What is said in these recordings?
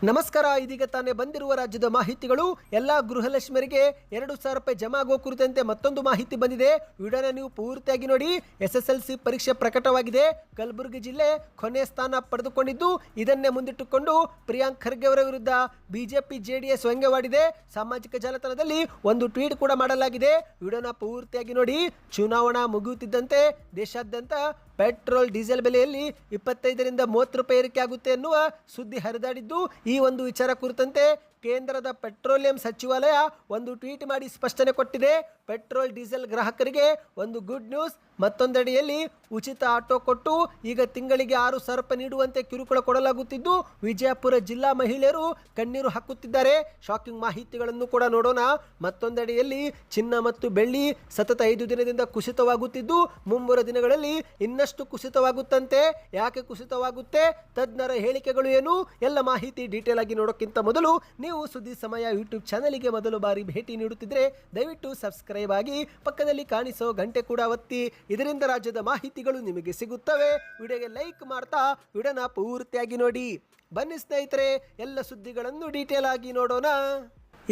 ನಮಸ್ಕಾರ. ಇದೀಗ ತಾನೇ ಬಂದಿರುವ ರಾಜ್ಯದ ಮಾಹಿತಿಗಳು. ಎಲ್ಲ ಗೃಹಲಕ್ಷ್ಮಿಯರಿಗೆ 2,000 ರೂಪಾಯಿ ಜಮಾ ಆಗೋ ಕುರಿತಂತೆ ಮತ್ತೊಂದು ಮಾಹಿತಿ ಬಂದಿದೆ. ವಿಡಿಯೋನ ನೀವು ಪೂರ್ತಿಯಾಗಿ ನೋಡಿ. SSLC ಪರೀಕ್ಷೆ ಪ್ರಕಟವಾಗಿದೆ. ಕಲಬುರಗಿ ಜಿಲ್ಲೆ ಕೊನೆ ಸ್ಥಾನ ಪಡೆದುಕೊಂಡಿದ್ದು, ಇದನ್ನೇ ಮುಂದಿಟ್ಟುಕೊಂಡು ಪ್ರಿಯಾಂಕ್ ಖರ್ಗೆ ಅವರ ವಿರುದ್ಧ ಬಿಜೆಪಿ JDS ವ್ಯಂಗ್ಯವಾಡಿದೆ. ಸಾಮಾಜಿಕ ಜಾಲತಾಣದಲ್ಲಿ ಒಂದು ಟ್ವೀಟ್ ಕೂಡ ಮಾಡಲಾಗಿದೆ. ವಿಡಿಯೋನ ಪೂರ್ತಿಯಾಗಿ ನೋಡಿ. ಚುನಾವಣಾ ಮುಗಿಯುತ್ತಿದ್ದಂತೆ ದೇಶಾದ್ಯಂತ ಪೆಟ್ರೋಲ್ ಡೀಸೆಲ್ ಬೆಲೆಯಲ್ಲಿ 25ರಿಂದ 30 ರೂಪಾಯಿ ಏರಿಕೆ ಆಗುತ್ತೆ ಎನ್ನುವ ಸುದ್ದಿ ಹರಿದಾಡಿದ್ದು, ಈ ಒಂದು ವಿಚಾರ ಕುರಿತಂತೆ ಕೇಂದ್ರದ ಪೆಟ್ರೋಲಿಯಂ ಸಚಿವಾಲಯ ಒಂದು ಟ್ವೀಟ್ ಮಾಡಿ ಸ್ಪಷ್ಟನೆ ಕೊಟ್ಟಿದೆ. ಪೆಟ್ರೋಲ್ ಡೀಸೆಲ್ ಗ್ರಾಹಕರಿಗೆ ಒಂದು ಗುಡ್ ನ್ಯೂಸ್. ಮತ್ತೊಂದೆಡೆಯಲ್ಲಿ ಉಚಿತ ಆಟೋ ಕೊಟ್ಟು ಈಗ ತಿಂಗಳಿಗೆ 6,000 ರೂಪಾಯಿ ನೀಡುವಂತೆ ಕಿರುಕುಳ ಕೊಡಲಾಗುತ್ತಿದ್ದು, ವಿಜಯಪುರ ಜಿಲ್ಲಾ ಮಹಿಳೆಯರು ಕಣ್ಣೀರು ಹಾಕುತ್ತಿದ್ದಾರೆ. ಶಾಕಿಂಗ್ ಮಾಹಿತಿಗಳನ್ನು ಕೂಡ ನೋಡೋಣ. ಮತ್ತೊಂದೆಡೆಯಲ್ಲಿ ಚಿನ್ನ ಮತ್ತು ಬೆಳ್ಳಿ ಸತತ 5 ದಿನದಿಂದ ಕುಸಿತವಾಗುತ್ತಿದ್ದು, ಮುಂಬರುವ ದಿನಗಳಲ್ಲಿ ಇನ್ನಷ್ಟು ಕುಸಿತವಾಗುತ್ತಂತೆ. ಯಾಕೆ ಕುಸಿತವಾಗುತ್ತೆ, ತಜ್ಞರ ಹೇಳಿಕೆಗಳು ಏನು, ಎಲ್ಲ ಮಾಹಿತಿ ಡೀಟೇಲ್ ಆಗಿ ನೋಡೋಕ್ಕಿಂತ ಮೊದಲು ನೀವು ಸುದ್ದಿ ಸಮಯ ಯೂಟ್ಯೂಬ್ ಚಾನೆಲ್ಗೆ ಮೊದಲು ಬಾರಿ ಭೇಟಿ ನೀಡುತ್ತಿದ್ರೆ ದಯವಿಟ್ಟು ಸಬ್ಸ್ಕ್ರೈಬ್ ಆಗಿ, ಪಕ್ಕದಲ್ಲಿ ಕಾಣಿಸೋ ಗಂಟೆ ಕೂಡ ಒತ್ತಿ. ಇದರಿಂದ ರಾಜ್ಯದ ಮಾಹಿತಿಗಳು ನಿಮಗೆ ಸಿಗುತ್ತವೆ. ವಿಡಿಯೋಗೆ ಲೈಕ್ ಮಾಡ್ತಾ ವಿಡಿಯೋನ ಪೂರ್ತಿಯಾಗಿ ನೋಡಿ. ಬನ್ನಿ ಸ್ನೇಹಿತರೆ, ಎಲ್ಲ ಸುದ್ದಿಗಳನ್ನು ಡೀಟೇಲ್ ಆಗಿ ನೋಡೋಣ.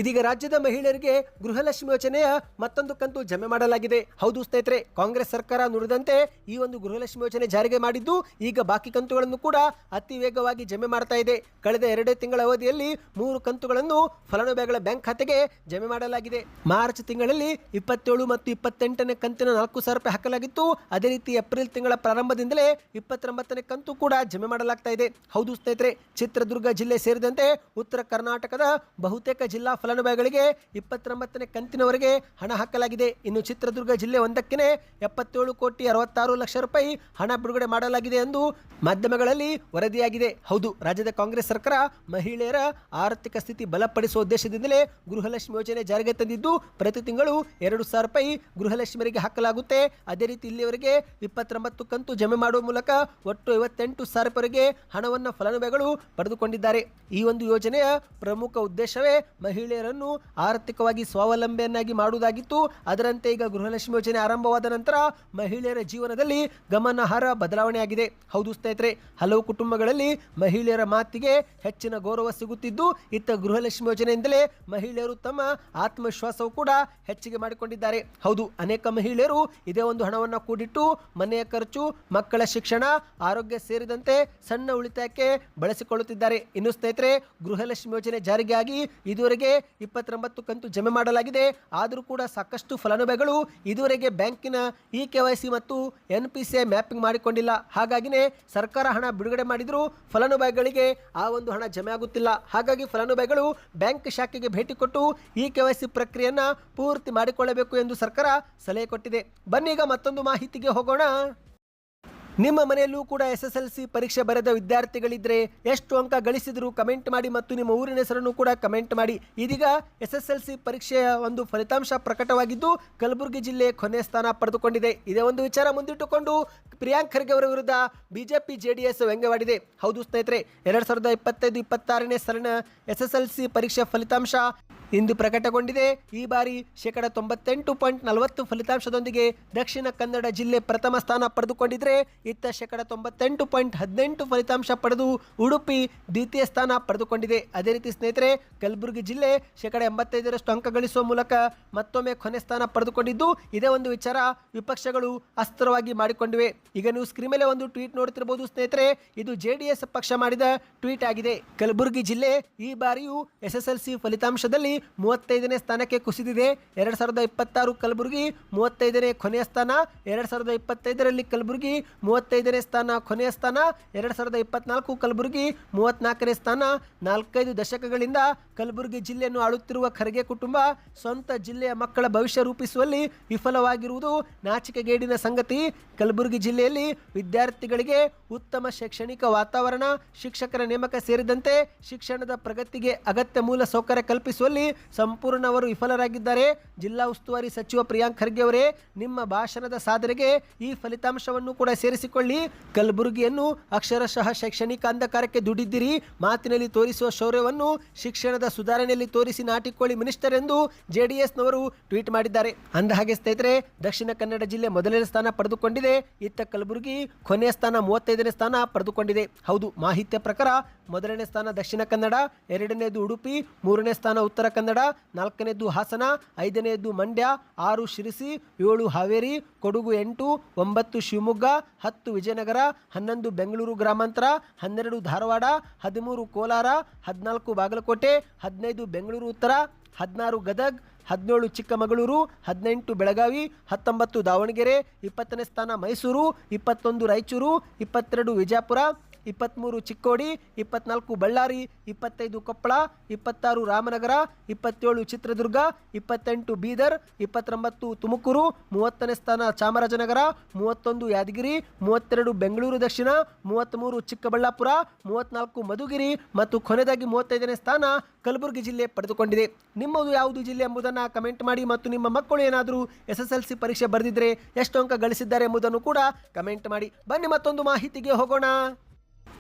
ಇದೀಗ ರಾಜ್ಯದ ಮಹಿಳೆಯರಿಗೆ ಗೃಹಲಕ್ಷ್ಮಿ ಯೋಜನೆಯ ಮತ್ತೊಂದು ಕಂತು ಜಮೆ ಮಾಡಲಾಗಿದೆ. ಹೌದು ಸ್ನೇಹಿತರೆ, ಕಾಂಗ್ರೆಸ್ ಸರ್ಕಾರ ನುಡಿದಂತೆ ಈ ಒಂದು ಗೃಹಲಕ್ಷ್ಮಿ ಯೋಜನೆ ಜಾರಿಗೆ ಮಾಡಿದ್ದು, ಈಗ ಬಾಕಿ ಕಂತುಗಳನ್ನು ಕೂಡ ಅತಿ ವೇಗವಾಗಿ ಜಮೆ ಮಾಡ್ತಾ ಇದೆ. ಕಳೆದ 2 ತಿಂಗಳ ಅವಧಿಯಲ್ಲಿ 3 ಕಂತುಗಳನ್ನು ಫಲಾನುಭವಿಗಳ ಬ್ಯಾಂಕ್ ಖಾತೆಗೆ ಜಮೆ ಮಾಡಲಾಗಿದೆ. ಮಾರ್ಚ್ ತಿಂಗಳಲ್ಲಿ 27 ಮತ್ತು 28ನೇ ಕಂತಿನ 4,000 ರೂಪಾಯಿ ಹಾಕಲಾಗಿತ್ತು. ಅದೇ ರೀತಿ ಏಪ್ರಿಲ್ ತಿಂಗಳ ಪ್ರಾರಂಭದಿಂದಲೇ 29ನೇ ಕಂತು ಕೂಡ ಜಮೆ ಮಾಡಲಾಗ್ತಾ ಇದೆ. ಹೌದು ಸ್ನೇಹಿತರೆ, ಚಿತ್ರದುರ್ಗ ಜಿಲ್ಲೆ ಸೇರಿದಂತೆ ಉತ್ತರ ಕರ್ನಾಟಕದ ಬಹುತೇಕ ಜಿಲ್ಲಾ ಫಲಾನುಭವಿಗಳಿಗೆ 29ನೇ ಕಂತಿನವರೆಗೆ ಹಣ ಹಾಕಲಾಗಿದೆ. ಇನ್ನು ಚಿತ್ರದುರ್ಗ ಜಿಲ್ಲೆ ಒಂದಕ್ಕೆ 77,66,00,000 ರೂಪಾಯಿ ಹಣ ಬಿಡುಗಡೆ ಮಾಡಲಾಗಿದೆ ಎಂದು ಮಾಧ್ಯಮಗಳಲ್ಲಿ ವರದಿಯಾಗಿದೆ. ಹೌದು, ರಾಜ್ಯದ ಕಾಂಗ್ರೆಸ್ ಸರ್ಕಾರ ಮಹಿಳೆಯರ ಆರ್ಥಿಕ ಸ್ಥಿತಿ ಬಲಪಡಿಸುವ ಉದ್ದೇಶದಿಂದಲೇ ಗೃಹಲಕ್ಷ್ಮಿ ಯೋಜನೆ ಜಾರಿಗೆ ತಂದಿದ್ದು, ಪ್ರತಿ ತಿಂಗಳು 2,000 ರೂಪಾಯಿ ಗೃಹಲಕ್ಷ್ಮಿಯರಿಗೆ ಹಾಕಲಾಗುತ್ತೆ. ಅದೇ ರೀತಿ ಇಲ್ಲಿಯವರೆಗೆ 29 ಕಂತು ಜಮೆ ಮಾಡುವ ಮೂಲಕ ಒಟ್ಟು 58,000 ರೂಪಾಯಿಗೆ ಹಣವನ್ನು ಫಲಾನುಭವಿಗಳು ಪಡೆದುಕೊಂಡಿದ್ದಾರೆ. ಈ ಒಂದು ಯೋಜನೆಯ ಪ್ರಮುಖ ಉದ್ದೇಶವೇ ಮಹಿಳೆಯರನ್ನು ಆರ್ಥಿಕವಾಗಿ ಸ್ವಾವಲಂಬಿಯನ್ನಾಗಿ ಮಾಡುವುದಾಗಿತ್ತು. ಅದರಂತೆ ಈಗ ಗೃಹಲಕ್ಷ್ಮಿ ಯೋಜನೆ ಆರಂಭವಾದ ನಂತರ ಮಹಿಳೆಯರ ಜೀವನದಲ್ಲಿ ಗಮನಾರ್ಹ ಬದಲಾವಣೆಯಾಗಿದೆ. ಹೌದು ಸ್ನೇಹಿತರೆ, ಹಲವು ಕುಟುಂಬಗಳಲ್ಲಿ ಮಹಿಳೆಯರ ಮಾತಿಗೆ ಹೆಚ್ಚಿನ ಗೌರವ ಸಿಗುತ್ತಿದ್ದು, ಇತ್ತ ಗೃಹಲಕ್ಷ್ಮಿ ಯೋಜನೆಯಿಂದಲೇ ಮಹಿಳೆಯರು ತಮ್ಮ ಆತ್ಮವಿಶ್ವಾಸವೂ ಕೂಡ ಹೆಚ್ಚಿಗೆ ಮಾಡಿಕೊಂಡಿದ್ದಾರೆ. ಹೌದು, ಅನೇಕ ಮಹಿಳೆಯರು ಇದೇ ಒಂದು ಹಣವನ್ನು ಕೂಡಿಟ್ಟು ಮನೆಯ ಖರ್ಚು, ಮಕ್ಕಳ ಶಿಕ್ಷಣ, ಆರೋಗ್ಯ ಸೇರಿದಂತೆ ಸಣ್ಣ ಉಳಿತಾಯಕ್ಕೆ ಬಳಸಿಕೊಳ್ಳುತ್ತಿದ್ದಾರೆ. ಇನ್ನು ಸ್ನೇಹಿತರೆ, ಗೃಹಲಕ್ಷ್ಮಿ ಯೋಜನೆ ಜಾರಿಗೆ ಆಗಿ ಇದುವರೆಗೆ 29 ಕಂತು ಜಮೆ ಮಾಡಲಾಗಿದೆ. ಆದರೂ ಕೂಡ ಸಾಕಷ್ಟು ಫಲಾನುಭವಿಗಳು ಇದುವರೆಗೆ ಬ್ಯಾಂಕಿನ KYC ಮತ್ತು NPCI ಮ್ಯಾಪಿಂಗ್ ಮಾಡಿಕೊಂಡಿಲ್ಲ. ಹಾಗಾಗಿನೇ ಸರ್ಕಾರ ಹಣ ಬಿಡುಗಡೆ ಮಾಡಿದರೂ ಫಲಾನುಭವಿಗಳಿಗೆ ಆ ಒಂದು ಹಣ ಜಮೆ ಆಗುತ್ತಿಲ್ಲ. ಹಾಗಾಗಿ ಫಲಾನುಭವಿಗಳು ಬ್ಯಾಂಕ್ ಶಾಖೆಗೆ ಭೇಟಿ ಕೊಟ್ಟು KYC ಪ್ರಕ್ರಿಯೆಯನ್ನು ಪೂರ್ತಿ ಮಾಡಿಕೊಳ್ಳಬೇಕು ಎಂದು ಸರ್ಕಾರ ಸಲಹೆ ಕೊಟ್ಟಿದೆ. ಬನ್ನಿ ಈಗ ಮತ್ತೊಂದು ಮಾಹಿತಿಗೆ ಹೋಗೋಣ. ನಿಮ್ಮ ಮನೆಯಲ್ಲೂ ಕೂಡ SSLC ಪರೀಕ್ಷೆ ಬರೆದ ವಿದ್ಯಾರ್ಥಿಗಳಿದ್ರೆ ಎಷ್ಟು ಅಂಕ ಗಳಿಸಿದ್ರು ಕಮೆಂಟ್ ಮಾಡಿ ಮತ್ತು ನಿಮ್ಮ ಊರಿನ ಹೆಸರನ್ನು ಕೂಡ ಕಮೆಂಟ್ ಮಾಡಿ. ಇದೀಗ SSLC ಪರೀಕ್ಷೆಯ ಒಂದು ಫಲಿತಾಂಶ ಪ್ರಕಟವಾಗಿದ್ದು, ಕಲಬುರಗಿ ಜಿಲ್ಲೆ ಕೊನೆ ಸ್ಥಾನ ಪಡೆದುಕೊಂಡಿದೆ. ಇದೇ ಒಂದು ವಿಚಾರ ಮುಂದಿಟ್ಟುಕೊಂಡು ಪ್ರಿಯಾಂಕ್ ಖರ್ಗೆ ಅವರ ವಿರುದ್ಧ ಬಿಜೆಪಿ JDS ವ್ಯಂಗ್ಯವಾಡಿದೆ. ಹೌದು ಸ್ನೇಹಿತರೆ, 2025-26ನೇ ಸಾಲಿನ SSLC ಪರೀಕ್ಷೆ ಫಲಿತಾಂಶ ಇಂದು ಪ್ರಕಟಗೊಂಡಿದೆ. ಈ ಬಾರಿ 98.40% ಫಲಿತಾಂಶದೊಂದಿಗೆ ದಕ್ಷಿಣ ಕನ್ನಡ ಜಿಲ್ಲೆ ಪ್ರಥಮ ಸ್ಥಾನ ಪಡೆದುಕೊಂಡಿದ್ರೆ, ಇತ್ತ 98.18% ಫಲಿತಾಂಶ ಪಡೆದು ಉಡುಪಿ ದ್ವಿತೀಯ ಸ್ಥಾನ ಪಡೆದುಕೊಂಡಿದೆ. ಅದೇ ರೀತಿ ಸ್ನೇಹಿತರೆ, ಕಲಬುರಗಿ ಜಿಲ್ಲೆ 85% ಅಂಕ ಗಳಿಸುವ ಮೂಲಕ ಮತ್ತೊಮ್ಮೆ ಕೊನೆ ಸ್ಥಾನ ಪಡೆದುಕೊಂಡಿದ್ದು, ಇದೇ ಒಂದು ವಿಚಾರ ವಿಪಕ್ಷಗಳು ಅಸ್ತ್ರವಾಗಿ ಮಾಡಿಕೊಂಡಿವೆ. ಈಗ ನೀವು ಸ್ಕ್ರೀನ್ ಮೇಲೆ ಒಂದು ಟ್ವೀಟ್ ನೋಡ್ತಿರಬಹುದು ಸ್ನೇಹಿತರೆ, ಇದು JDS ಪಕ್ಷ ಮಾಡಿದ ಟ್ವೀಟ್ ಆಗಿದೆ. ಕಲಬುರಗಿ ಜಿಲ್ಲೆ ಈ ಬಾರಿಯೂ SSLC ಫಲಿತಾಂಶದಲ್ಲಿ 35ನೇ ಸ್ಥಾನಕ್ಕೆ ಕುಸಿದಿದೆ. 2026 ಕಲಬುರಗಿ 35ನೇ ಕೊನೆಯ ಸ್ಥಾನ, 2025ರಲ್ಲಿ ಕಲಬುರಗಿ 35ನೇ ಸ್ಥಾನ ಕೊನೆಯ ಸ್ಥಾನ, 2024 ಕಲಬುರಗಿ 34ನೇ ಸ್ಥಾನ. 4-5 ದಶಕಗಳಿಂದ ಕಲಬುರಗಿ ಜಿಲ್ಲೆಯನ್ನು ಆಳುತ್ತಿರುವ ಖರ್ಗೆ ಕುಟುಂಬ ಸ್ವಂತ ಜಿಲ್ಲೆಯ ಮಕ್ಕಳ ಭವಿಷ್ಯ ರೂಪಿಸುವಲ್ಲಿ ವಿಫಲವಾಗಿರುವುದು ನಾಚಿಕೆಗೇಡಿನ ಸಂಗತಿ. ಕಲಬುರಗಿ ಜಿಲ್ಲೆಯಲ್ಲಿ ವಿದ್ಯಾರ್ಥಿಗಳಿಗೆ ಉತ್ತಮ ಶೈಕ್ಷಣಿಕ ವಾತಾವರಣ, ಶಿಕ್ಷಕರ ನೇಮಕ ಸೇರಿದಂತೆ ಶಿಕ್ಷಣದ ಪ್ರಗತಿಗೆ ಅಗತ್ಯ ಮೂಲ ಸೌಕರ್ಯ ಕಲ್ಪಿಸುವಲ್ಲಿ ಸಂಪೂರ್ಣ ಅವರು ವಿಫಲರಾಗಿದ್ದಾರೆ. ಜಿಲ್ಲಾ ಉಸ್ತುವಾರಿ ಸಚಿವ ಪ್ರಿಯಾಂಕ್ ಖರ್ಗೆ ಅವರೇ, ನಿಮ್ಮ ಭಾಷಣದ ಸಾಧನೆಗೆ ಈ ಫಲಿತಾಂಶವನ್ನು ಕೂಡ ಸೇರಿಸಿಕೊಳ್ಳಿ. ಕಲಬುರಗಿಯನ್ನು ಅಕ್ಷರಶಃ ಶೈಕ್ಷಣಿಕ ಅಂಧಕಾರಕ್ಕೆ ದುಡಿದಿರಿ. ಮಾತಿನಲ್ಲಿ ತೋರಿಸುವ ಶೌರ್ಯವನ್ನು ಶಿಕ್ಷಣದ ಸುಧಾರಣೆಯಲ್ಲಿ ತೋರಿಸಿ ನಾಟಿಕೊಳ್ಳಿ ಮಿನಿಸ್ಟರ್ ಎಂದು ಜೆಡಿಎಸ್ನವರು ಟ್ವೀಟ್ ಮಾಡಿದ್ದಾರೆ. ಅಂದಹಾಗೆ ಸ್ನೇಹಿತರೆ, ದಕ್ಷಿಣ ಕನ್ನಡ ಜಿಲ್ಲೆ ಮೊದಲನೇ ಸ್ಥಾನ ಪಡೆದುಕೊಂಡಿದೆ. ಇತ್ತ ಕಲಬುರಗಿ ಕೊನೆಯ ಸ್ಥಾನ 35ನೇ ಸ್ಥಾನ ಪಡೆದುಕೊಂಡಿದೆ. ಹೌದು, ಮಾಹಿತಿಯ ಪ್ರಕಾರ ಮೊದಲನೇ ಸ್ಥಾನ ದಕ್ಷಿಣ ಕನ್ನಡ, ಎರಡನೇದು ಉಡುಪಿ, ಮೂರನೇ ಸ್ಥಾನ ಉತ್ತರ ಕನ್ನಡ, ನಾಲ್ಕನೇದು ಹಾಸನ, ಐದನೇದು ಮಂಡ್ಯ, 6 ಶಿರಸಿ, 7 ಹಾವೇರಿ, ಕೊಡಗು 8, 9 ಶಿವಮೊಗ್ಗ, 10 ವಿಜಯನಗರ, 11 ಬೆಂಗಳೂರು ಗ್ರಾಮಾಂತರ, 12 ಧಾರವಾಡ, 13 ಕೋಲಾರ, 14 ಬಾಗಲಕೋಟೆ, 15 ಬೆಂಗಳೂರು ಉತ್ತರ, 16 ಗದಗ್, 17 ಚಿಕ್ಕಮಗಳೂರು, 18 ಬೆಳಗಾವಿ, 19 ದಾವಣಗೆರೆ, 20ನೇ ಸ್ಥಾನ ಮೈಸೂರು, 21 ರಾಯಚೂರು, 22 ವಿಜಯಪುರ, 23 ಚಿಕ್ಕೋಡಿ, 24 ಬಳ್ಳಾರಿ, 25 ಕೊಪ್ಪಳ, 26 ರಾಮನಗರ, 27 ಚಿತ್ರದುರ್ಗ, 28 ಬೀದರ್, 29 ತುಮಕೂರು, 30ನೇ ಸ್ಥಾನ ಚಾಮರಾಜನಗರ, 31 ಯಾದಗಿರಿ, 32 ಬೆಂಗಳೂರು ದಕ್ಷಿಣ, 33 ಚಿಕ್ಕಬಳ್ಳಾಪುರ, 34 ಮಧುಗಿರಿ ಮತ್ತು ಕೊನೆಯದಾಗಿ 35ನೇ ಸ್ಥಾನ ಕಲಬುರಗಿ ಜಿಲ್ಲೆ ಪಡೆದುಕೊಂಡಿದೆ. ನಿಮ್ಮದು ಯಾವುದು ಜಿಲ್ಲೆ ಎಂಬುದನ್ನು ಕಮೆಂಟ್ ಮಾಡಿ ಮತ್ತು ನಿಮ್ಮ ಮಕ್ಕಳು ಏನಾದರೂ SSLC ಪರೀಕ್ಷೆ ಬರೆದಿದ್ದರೆ ಎಷ್ಟು ಅಂಕ ಗಳಿಸಿದ್ದಾರೆ ಎಂಬುದನ್ನು ಕೂಡ ಕಮೆಂಟ್ ಮಾಡಿ. ಬನ್ನಿ ಮತ್ತೊಂದು ಮಾಹಿತಿಗೆ ಹೋಗೋಣ.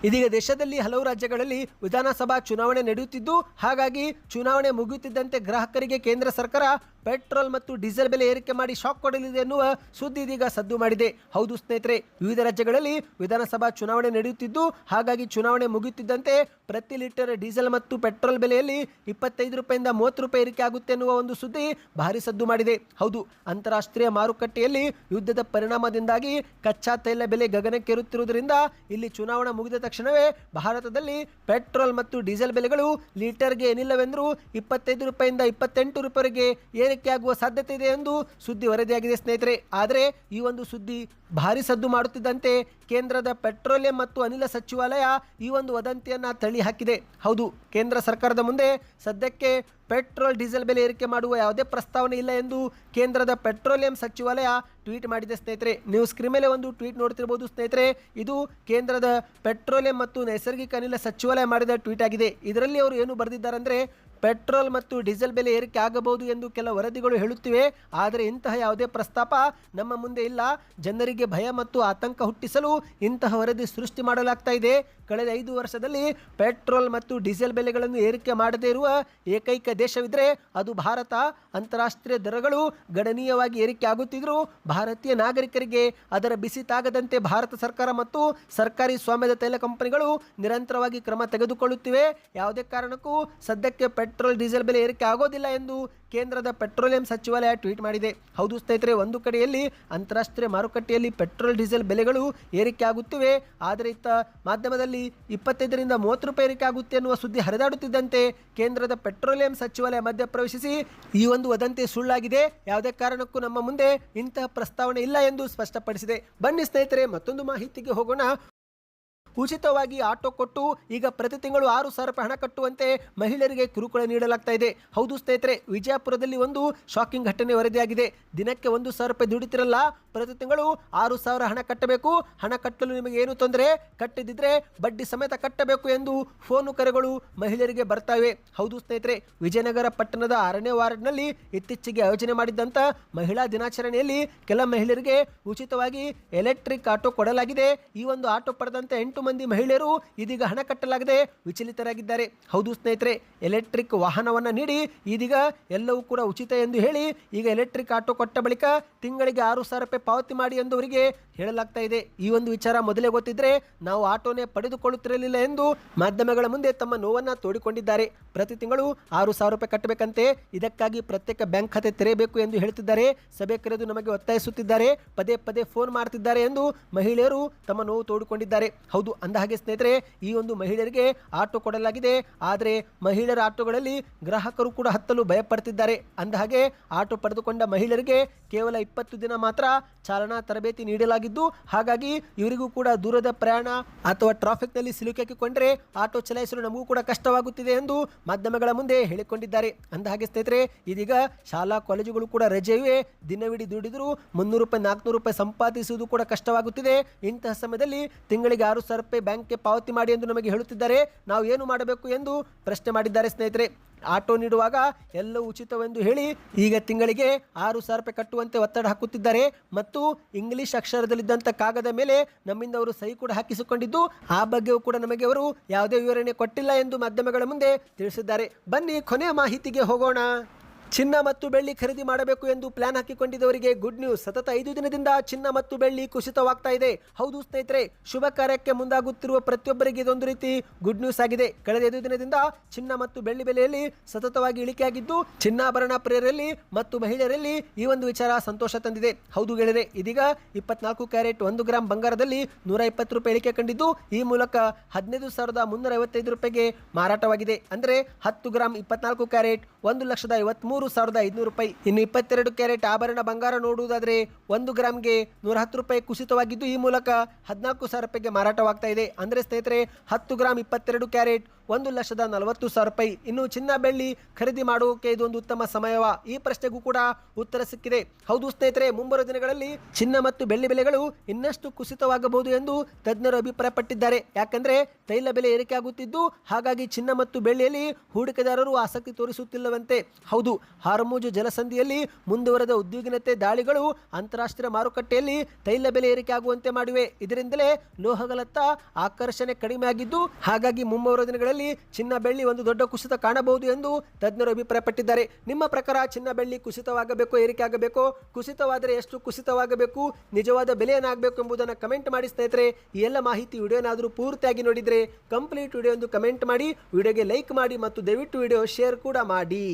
ಇದೀಗ ದೇಶದಲ್ಲಿ ಹಲವು ರಾಜ್ಯಗಳಲ್ಲಿ ವಿಧಾನಸಭಾ ಚುನಾವಣೆ ನಡೆಯುತ್ತಿದ್ದು, ಹಾಗಾಗಿ ಚುನಾವಣೆ ಮುಗಿಯುತ್ತಿದ್ದಂತೆ ಗ್ರಾಹಕರಿಗೆ ಕೇಂದ್ರ ಸರ್ಕಾರ ಪೆಟ್ರೋಲ್ ಮತ್ತು ಡೀಸೆಲ್ ಬೆಲೆ ಏರಿಕೆ ಮಾಡಿ ಶಾಕ್ ಕೊಡಲಿದೆ ಎನ್ನುವ ಸುದ್ದಿ ಇದೀಗ ಸದ್ದು ಮಾಡಿದೆ. ಹೌದು ಸ್ನೇಹಿತರೆ, ವಿವಿಧ ರಾಜ್ಯಗಳಲ್ಲಿ ವಿಧಾನಸಭಾ ಚುನಾವಣೆ ನಡೆಯುತ್ತಿದ್ದು, ಹಾಗಾಗಿ ಚುನಾವಣೆ ಮುಗಿಯುತ್ತಿದ್ದಂತೆ ಪ್ರತಿ ಲೀಟರ್ ಡೀಸೆಲ್ ಮತ್ತು ಪೆಟ್ರೋಲ್ ಬೆಲೆಯಲ್ಲಿ 25 ರೂಪಾಯಿಂದ 30 ರೂಪಾಯಿ ಏರಿಕೆ ಆಗುತ್ತೆ ಎನ್ನುವ ಒಂದು ಸುದ್ದಿ ಭಾರಿ ಸದ್ದು ಮಾಡಿದೆ. ಹೌದು, ಅಂತಾರಾಷ್ಟ್ರೀಯ ಮಾರುಕಟ್ಟೆಯಲ್ಲಿ ಯುದ್ಧದ ಪರಿಣಾಮದಿಂದಾಗಿ ಕಚ್ಚಾ ತೈಲ ಬೆಲೆ ಗಗನಕ್ಕೇರುತ್ತಿರುವುದರಿಂದ ಇಲ್ಲಿ ಚುನಾವಣೆ ಮುಗಿದ ತಕ್ಷಣವೇ ಭಾರತದಲ್ಲಿ ಪೆಟ್ರೋಲ್ ಮತ್ತು ಡೀಸೆಲ್ ಬೆಲೆಗಳು ಲೀಟರ್ಗೆ ಏನಿಲ್ಲವೆಂದರೂ 25 ರೂಪಾಯಿಂದ 28 ರೂಪಾಯಿವರೆಗೆ ಏರಿಕೆಯಾಗುವ ಸಾಧ್ಯತೆ ಇದೆ ಎಂದು ಸುದ್ದಿ ವರದಿಯಾಗಿದೆ ಸ್ನೇಹಿತರೆ. ಆದರೆ ಈ ಒಂದು ಸುದ್ದಿ ಭಾರಿ ಸದ್ದು ಮಾಡುತ್ತಿದ್ದಂತೆ ಕೇಂದ್ರದ ಪೆಟ್ರೋಲಿಯಂ ಮತ್ತು ಅನಿಲ ಸಚಿವಾಲಯ ಈ ಒಂದು ವದಂತಿಯನ್ನು ತಳ್ಳಿ ಹಾಕಿದೆ. ಹೌದು, ಕೇಂದ್ರ ಸರ್ಕಾರದ ಮುಂದೆ ಸದ್ಯಕ್ಕೆ ಪೆಟ್ರೋಲ್ ಡೀಸೆಲ್ ಬೆಲೆ ಏರಿಕೆ ಮಾಡುವ ಯಾವುದೇ ಪ್ರಸ್ತಾವನೆ ಇಲ್ಲ ಎಂದು ಕೇಂದ್ರದ ಪೆಟ್ರೋಲಿಯಂ ಸಚಿವಾಲಯ ಟ್ವೀಟ್ ಮಾಡಿದೆ ಸ್ನೇಹಿತರೆ. ನೀವು ಸ್ಕ್ರೀನ್ ಮೇಲೆ ಒಂದು ಟ್ವೀಟ್ ನೋಡ್ತಿರ್ಬೋದು ಸ್ನೇಹಿತರೆ. ಇದು ಕೇಂದ್ರದ ಪೆಟ್ರೋಲಿಯಂ ಮತ್ತು ನೈಸರ್ಗಿಕ ಅನಿಲ ಸಚಿವಾಲಯ ಮಾಡಿದ ಟ್ವೀಟ್ ಆಗಿದೆ. ಇದರಲ್ಲಿ ಅವರು ಏನು ಬರೆದಿದ್ದಾರೆ ಅಂದರೆ, ಪೆಟ್ರೋಲ್ ಮತ್ತು ಡೀಸೆಲ್ ಬೆಲೆ ಏರಿಕೆ ಆಗಬಹುದು ಎಂದು ಕೆಲ ವರದಿಗಳು ಹೇಳುತ್ತಿವೆ. ಆದರೆ ಇಂತಹ ಯಾವುದೇ ಪ್ರಸ್ತಾಪ ನಮ್ಮ ಮುಂದೆ ಇಲ್ಲ. ಜನರಿಗೆ ಭಯ ಮತ್ತು ಆತಂಕ ಹುಟ್ಟಿಸಲು ಇಂತಹ ವರದಿ ಸೃಷ್ಟಿ ಮಾಡಲಾಗ್ತಾ ಇದೆ. ಕಳೆದ 5 ವರ್ಷದಲ್ಲಿ ಪೆಟ್ರೋಲ್ ಮತ್ತು ಡೀಸೆಲ್ ಬೆಲೆಗಳನ್ನು ಏರಿಕೆ ಮಾಡದೇ ಇರುವ ಏಕೈಕ ದೇಶವಿದ್ದರೆ ಅದು ಭಾರತ. ಅಂತಾರಾಷ್ಟ್ರೀಯ ದರಗಳು ಗಣನೀಯವಾಗಿ ಏರಿಕೆ ಆಗುತ್ತಿದ್ದರೂ ಭಾರತೀಯ ನಾಗರಿಕರಿಗೆ ಅದರ ಬಿಸಿ ತಾಗದಂತೆ ಭಾರತ ಸರ್ಕಾರ ಮತ್ತು ಸರ್ಕಾರಿ ಸ್ವಾಮ್ಯದ ತೈಲ ಕಂಪನಿಗಳು ನಿರಂತರವಾಗಿ ಕ್ರಮ ತೆಗೆದುಕೊಳ್ಳುತ್ತಿವೆ. ಯಾವುದೇ ಕಾರಣಕ್ಕೂ ಸದ್ಯಕ್ಕೆ ಪೆಟ್ರೋಲ್ ಡೀಸೆಲ್ ಬೆಲೆ ಏರಿಕೆ ಆಗೋದಿಲ್ಲ ಎಂದು ಕೇಂದ್ರದ ಪೆಟ್ರೋಲಿಯಂ ಸಚಿವಾಲಯ ಟ್ವೀಟ್ ಮಾಡಿದೆ. ಹೌದು ಸ್ನೇಹಿತರೆ, ಒಂದು ಕಡೆಯಲ್ಲಿ ಅಂತಾರಾಷ್ಟ್ರೀಯ ಮಾರುಕಟ್ಟೆಯಲ್ಲಿ ಪೆಟ್ರೋಲ್ ಡೀಸೆಲ್ ಬೆಲೆಗಳು ಏರಿಕೆ ಆಗುತ್ತಿವೆ. ಆದರೆ ಇತ್ತ ಮಾಧ್ಯಮದಲ್ಲಿ 25ರಿಂದ 30 ರೂಪಾಯಿ ಏರಿಕೆ ಆಗುತ್ತೆ ಎನ್ನುವ ಸುದ್ದಿ ಹರಿದಾಡುತ್ತಿದ್ದಂತೆ ಕೇಂದ್ರದ ಪೆಟ್ರೋಲಿಯಂ ಸಚಿವಾಲಯ ಮಧ್ಯಪ್ರವೇಶಿಸಿ ಈ ಒಂದು ವದಂತಿ ಸುಳ್ಳಾಗಿದೆ, ಯಾವುದೇ ಕಾರಣಕ್ಕೂ ನಮ್ಮ ಮುಂದೆ ಇಂತಹ ಪ್ರಸ್ತಾವನೆ ಇಲ್ಲ ಎಂದು ಸ್ಪಷ್ಟಪಡಿಸಿದೆ. ಬನ್ನಿ ಸ್ನೇಹಿತರೆ, ಮತ್ತೊಂದು ಮಾಹಿತಿಗೆ ಹೋಗೋಣ. ಉಚಿತವಾಗಿ ಆಟೋ ಕೊಟ್ಟು ಈಗ ಪ್ರತಿ ತಿಂಗಳು 6,000 ರೂಪಾಯಿ ಹಣ ಕಟ್ಟುವಂತೆ ಮಹಿಳೆಯರಿಗೆ ಕಿರುಕುಳ ನೀಡಲಾಗ್ತಾ ಇದೆ. ಹೌದು ಸ್ನೇಹಿತರೆ, ವಿಜಯಪುರದಲ್ಲಿ ಒಂದು ಶಾಕಿಂಗ್ ಘಟನೆ ವರದಿಯಾಗಿದೆ. ದಿನಕ್ಕೆ 1,000 ರೂಪಾಯಿ ದುಡಿತಿರಲ್ಲ, ಪ್ರತಿ ತಿಂಗಳು 6,000 ಹಣ ಕಟ್ಟಬೇಕು. ಹಣ ಕಟ್ಟಲು ನಿಮಗೆ ಏನು ತೊಂದರೆ, ಕಟ್ಟಿದಿದ್ರೆ ಬಡ್ಡಿ ಸಮೇತ ಕಟ್ಟಬೇಕು ಎಂದು ಫೋನು ಕರೆಗಳು ಮಹಿಳೆಯರಿಗೆ ಬರ್ತಾವೆ. ಹೌದು ಸ್ನೇಹಿತರೆ, ವಿಜಯನಗರ ಪಟ್ಟಣದ 6ನೇ ವಾರ್ಡ್ನಲ್ಲಿ ಇತ್ತೀಚೆಗೆ ಆಯೋಜನೆ ಮಾಡಿದ್ದಂಥ ಮಹಿಳಾ ದಿನಾಚರಣೆಯಲ್ಲಿ ಕೆಲ ಮಹಿಳೆಯರಿಗೆ ಉಚಿತವಾಗಿ ಎಲೆಕ್ಟ್ರಿಕ್ ಆಟೋ ಕೊಡಲಾಗಿದೆ. ಈ ಒಂದು ಆಟೋ ಪಡೆದಂತ 8 ಮಂದಿ ಮಹಿಳೆಯರು ಇದೀಗ ಹಣ ಕಟ್ಟಲಾಗದೆ ವಿಚಲಿತರಾಗಿದ್ದಾರೆ. ಹೌದು ಸ್ನೇಹಿತರೆ, ಎಲೆಕ್ಟ್ರಿಕ್ ವಾಹನವನ್ನು ನೀಡಿ ಇದೀಗ ಎಲ್ಲವೂ ಕೂಡ ಉಚಿತ ಎಂದು ಹೇಳಿ ಈಗ ಎಲೆಕ್ಟ್ರಿಕ್ ಆಟೋ ಕೊಟ್ಟ ಬಳಿಕ ತಿಂಗಳಿಗೆ 6,000 ರೂಪಾಯಿ ಪಾವತಿ ಮಾಡಿ ಎಂದು ಅವರಿಗೆ ಹೇಳಲಾಗ್ತಾ ಇದೆ. ಈ ಒಂದು ವಿಚಾರ ಮೊದಲೇ ಗೊತ್ತಿದ್ರೆ ನಾವು ಆಟೋನೇ ಪಡೆದುಕೊಳ್ಳುತ್ತಿರಲಿಲ್ಲ ಎಂದು ಮಾಧ್ಯಮಗಳ ಮುಂದೆ ತಮ್ಮ ನೋವನ್ನು ತೋಡಿಕೊಂಡಿದ್ದಾರೆ. ಪ್ರತಿ ತಿಂಗಳು 6,000 ರೂಪಾಯಿ ಕಟ್ಟಬೇಕಂತೆ, ಇದಕ್ಕಾಗಿ ಪ್ರತ್ಯೇಕ ಬ್ಯಾಂಕ್ ಖಾತೆ ತೆರೆಯಬೇಕು ಎಂದು ಹೇಳ್ತಿದ್ದಾರೆ. ಸಭೆ ಕರೆದು ನಮಗೆ ಒತ್ತಾಯಿಸುತ್ತಿದ್ದಾರೆ, ಪದೇ ಪದೇ ಫೋನ್ ಮಾಡ್ತಿದ್ದಾರೆ ಎಂದು ಮಹಿಳೆಯರು ತಮ್ಮ ನೋವು ತೋಡಿಕೊಂಡಿದ್ದಾರೆ. ಹೌದು, ಅಂದಹಾಗೆ ಸ್ನೇಹಿತರೆ, ಈ ಒಂದು ಮಹಿಳೆಯರಿಗೆ ಆಟೋ ಕೊಡಲಾಗಿದೆ. ಆದರೆ ಮಹಿಳೆಯರ ಆಟೋಗಳಲ್ಲಿ ಗ್ರಾಹಕರು ಕೂಡ ಹತ್ತಲು ಭಯಪಡ್ತಿದ್ದಾರೆ. ಅಂದಹಾಗೆ ಆಟೋ ಪಡೆದುಕೊಂಡ ಮಹಿಳೆಯರಿಗೆ ಕೇವಲ 20 ದಿನ ಮಾತ್ರ ಚಾಲನಾ ತರಬೇತಿ ನೀಡಲಾಗಿದ್ದು, ಹಾಗಾಗಿ ಇವರಿಗೂ ಕೂಡ ದೂರದ ಪ್ರಯಾಣ ಅಥವಾ ಟ್ರಾಫಿಕ್ನಲ್ಲಿ ಸಿಲುಕಿಕೊಂಡ್ರೆ ಆಟೋ ಚಲಾಯಿಸಲು ನಮಗೂ ಕೂಡ ಕಷ್ಟವಾಗುತ್ತಿದೆ ಎಂದು ಮಾಧ್ಯಮಗಳ ಮುಂದೆ ಹೇಳಿಕೊಂಡಿದ್ದಾರೆ. ಅಂದಹಾಗೆ ಸ್ನೇಹಿತರೆ, ಇದೀಗ ಶಾಲಾ ಕಾಲೇಜುಗಳು ಕೂಡ ರಜೆ ಇವೆ. ದಿನವಿಡೀ ದುಡಿದರೂ 300 ರೂಪಾಯಿ 400 ರೂಪಾಯಿ ಸಂಪಾದಿಸುವುದು ಕೂಡ ಕಷ್ಟವಾಗುತ್ತಿದೆ. ಇಂತಹ ಸಮಯದಲ್ಲಿ ತಿಂಗಳಿಗೆ 6,000 ರೂಪಾಯಿ ಬ್ಯಾಂಕ್ಗೆ ಪಾವತಿ ಮಾಡಿ ಎಂದು ನಮಗೆ ಹೇಳುತ್ತಿದ್ದಾರೆ. ನಾವು ಏನು ಮಾಡಬೇಕು ಎಂದು ಪ್ರಶ್ನೆ ಮಾಡಿದ್ದಾರೆ ಸ್ನೇಹಿತರೆ. ಆಟೋ ನೀಡುವಾಗ ಎಲ್ಲವೂ ಉಚಿತವೆಂದು ಹೇಳಿ ಈಗ ತಿಂಗಳಿಗೆ 6,000 ರೂಪಾಯಿ ಕಟ್ಟುವಂತೆ ಒತ್ತಡ ಹಾಕುತ್ತಿದ್ದಾರೆ ಮತ್ತು ಇಂಗ್ಲಿಷ್ ಅಕ್ಷರದಲ್ಲಿದ್ದಂಥ ಕಾಗದ ಮೇಲೆ ನಮ್ಮಿಂದ ಅವರು ಸಹಿ ಕೂಡ ಹಾಕಿಸಿಕೊಂಡಿದ್ದು ಆ ಬಗ್ಗೆಯೂ ಕೂಡ ನಮಗೆ ಅವರು ಯಾವುದೇ ವಿವರಣೆ ಕೊಟ್ಟಿಲ್ಲ ಎಂದು ಮಾಧ್ಯಮಗಳ ಮುಂದೆ ತಿಳಿಸಿದ್ದಾರೆ. ಬನ್ನಿ ಕೊನೆಯ ಮಾಹಿತಿಗೆ ಹೋಗೋಣ. ಚಿನ್ನ ಮತ್ತು ಬೆಳ್ಳಿ ಖರೀದಿ ಮಾಡಬೇಕು ಎಂದು ಪ್ಲಾನ್ ಹಾಕಿಕೊಂಡಿದ್ದವರಿಗೆ ಗುಡ್ ನ್ಯೂಸ್. ಸತತ 5 ದಿನದಿಂದ ಚಿನ್ನ ಮತ್ತು ಬೆಳ್ಳಿ ಕುಸಿತವಾಗ್ತಾ ಇದೆ. ಹೌದು ಸ್ನೇಹಿತರೆ, ಶುಭ ಕಾರ್ಯಕ್ಕೆ ಮುಂದಾಗುತ್ತಿರುವ ಪ್ರತಿಯೊಬ್ಬರಿಗೆ ಇದೊಂದು ರೀತಿ ಗುಡ್ ನ್ಯೂಸ್ ಆಗಿದೆ. ಕಳೆದ 5 ದಿನದಿಂದ ಚಿನ್ನ ಮತ್ತು ಬೆಳ್ಳಿ ಬೆಲೆಯಲ್ಲಿ ಸತತವಾಗಿ ಇಳಿಕೆಯಾಗಿದ್ದು ಚಿನ್ನಾಭರಣ ಪ್ರಿಯರಲ್ಲಿ ಮತ್ತು ಮಹಿಳೆಯರಲ್ಲಿ ಈ ಒಂದು ವಿಚಾರ ಸಂತೋಷ ತಂದಿದೆ. ಹೌದು ಗೆಳೆಯರೆ, ಇದೀಗ 24 ಕ್ಯಾರೆಟ್ 1 ಗ್ರಾಂ ಬಂಗಾರದಲ್ಲಿ 120 ರೂಪಾಯಿ ಇಳಿಕೆ ಕಂಡಿದ್ದು ಈ ಮೂಲಕ 15,355 ರೂಪಾಯಿಗೆ ಮಾರಾಟವಾಗಿದೆ. ಅಂದರೆ 10 ಗ್ರಾಂ 24 ಕ್ಯಾರೆಟ್ 1,53,500 ರೂಪಾಯಿ. ಇನ್ನು 22 ಕ್ಯಾರೆಟ್ ಆಭರಣ ಬಂಗಾರ ನೋಡುವುದಾದರೆ 1 ಗ್ರಾಮ್ಗೆ 110 ರೂಪಾಯಿ ಕುಸಿತವಾಗಿದ್ದು ಈ ಮೂಲಕ 14,000 ರೂಪಾಯಿಗೆ ಮಾರಾಟವಾಗ್ತಾ ಇದೆ. ಅಂದರೆ ಸ್ನೇಹಿತರೆ 10 ಗ್ರಾಮ್ 22 ಕ್ಯಾರೆಟ್ 1,40,40,000 ರೂಪಾಯಿ. ಇನ್ನು ಚಿನ್ನ ಬೆಳ್ಳಿ ಖರೀದಿ ಮಾಡೋಕೆ ಇದೊಂದು ಉತ್ತಮ ಸಮಯವ? ಈ ಪ್ರಶ್ನೆಗೂ ಕೂಡ ಉತ್ತರ ಸಿಕ್ಕಿದೆ. ಹೌದು ಸ್ನೇಹಿತರೆ, ಮುಂಬರುವ ದಿನಗಳಲ್ಲಿ ಚಿನ್ನ ಮತ್ತು ಬೆಳ್ಳಿ ಬೆಲೆಗಳು ಇನ್ನಷ್ಟು ಕುಸಿತವಾಗಬಹುದು ಎಂದು ತಜ್ಞರು ಅಭಿಪ್ರಾಯಪಟ್ಟಿದ್ದಾರೆ. ಯಾಕಂದ್ರೆ ತೈಲ ಬೆಲೆ ಏರಿಕೆ ಆಗುತ್ತಿದ್ದು ಹಾಗಾಗಿ ಚಿನ್ನ ಮತ್ತು ಬೆಳ್ಳಿಯಲ್ಲಿ ಹೂಡಿಕೆದಾರರು ಆಸಕ್ತಿ ತೋರಿಸುತ್ತಿಲ್ಲವಂತೆ. ಹೌದು, ಹಾರ್ಮುಜ್ ಜಲಸಂಧಿಯಲ್ಲಿ ಮುಂದುವರೆದ ಉದ್ವಿಗ್ನತೆ ದಾಳಿಗಳು ಅಂತಾರಾಷ್ಟ್ರೀಯ ಮಾರುಕಟ್ಟೆಯಲ್ಲಿ ತೈಲ ಬೆಲೆ ಏರಿಕೆ ಆಗುವಂತೆ ಮಾಡಿವೆ. ಇದರಿಂದಲೇ ಲೋಹಗಳತ್ತ ಆಕರ್ಷಣೆ ಕಡಿಮೆ ಆಗಿದ್ದು ಹಾಗಾಗಿ ಮುಂಬರುವ ದಿನಗಳಲ್ಲಿ ಚಿನ್ನ ಬೆಳ್ಳಿ ಒಂದು ದೊಡ್ಡ ಕುಸಿತ ಕಾಣಬಹುದು ಎಂದು ತಜ್ಞರು ಅಭಿಪ್ರಾಯಪಟ್ಟಿದ್ದಾರೆ. ನಿಮ್ಮ ಪ್ರಕಾರ ಚಿನ್ನ ಬೆಳ್ಳಿ ಕುಸಿತವಾಗಬೇಕು, ಏರಿಕೆ ಆಗಬೇಕು? ಕುಸಿತವಾದರೆ ಎಷ್ಟು ಕುಸಿತವಾಗಬೇಕು, ನಿಜವಾದ ಬೆಲೆ ಏನಾಗಬೇಕು ಎಂಬುದನ್ನು ಕಮೆಂಟ್ ಮಾಡಿ ಸ್ನೇಹಿತರೆ. ಈ ಎಲ್ಲ ಮಾಹಿತಿ ವಿಡಿಯೋನಾದರೂ ಪೂರ್ತಿಯಾಗಿ ನೋಡಿದರೆ ಕಂಪ್ಲೀಟ್ ವಿಡಿಯೋ ಎಂದು ಕಮೆಂಟ್ ಮಾಡಿ, ವಿಡಿಯೋಗೆ ಲೈಕ್ ಮಾಡಿ ಮತ್ತು ದಯವಿಟ್ಟು ವಿಡಿಯೋ ಶೇರ್ ಕೂಡ ಮಾಡಿ.